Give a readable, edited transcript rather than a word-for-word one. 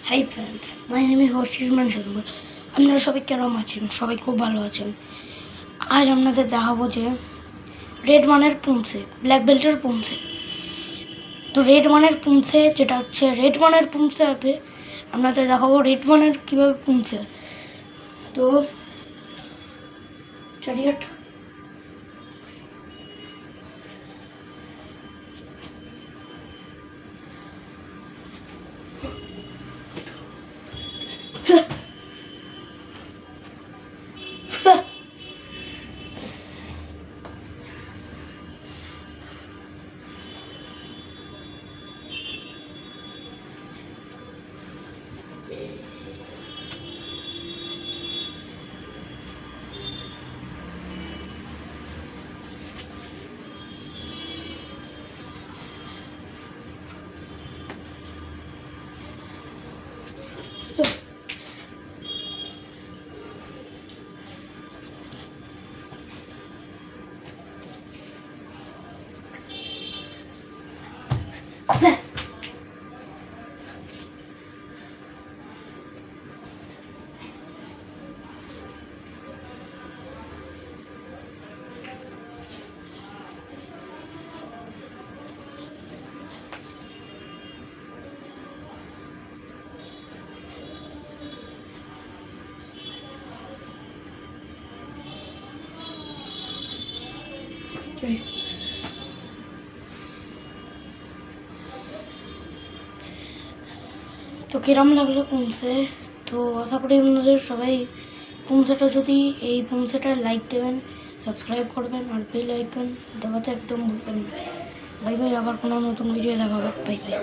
High friends, my name is হর্ষিসমান সাধুর। আপনারা সবাই কেমন আছেন? সবাই খুব ভালো আছেন। আজ আপনাদের দেখাবো যে রেড ওয়ানের পুমসে, ব্ল্যাক বেল্টের পুমসে। তো রেড ওয়ানের পুমসে যেটা হচ্ছে রেড ওয়ানের পুমসে হবে, আপনাদের দেখাবো রেড ওয়ানের কীভাবে পুমসে। তো চলিয়ে তো কিরম লাগলো পুমসে? তো আশা করি আপনাদের সবাই পুমসেটা যদি এই পুমসেটা লাইক দেবেন, সাবস্ক্রাইব করবেন আর বেল আইকন দেওয়াতে একদম ভুলবেন না। বাই বাই, আবার কোনো নতুন ভিডিও দেখাবো। Bye bye.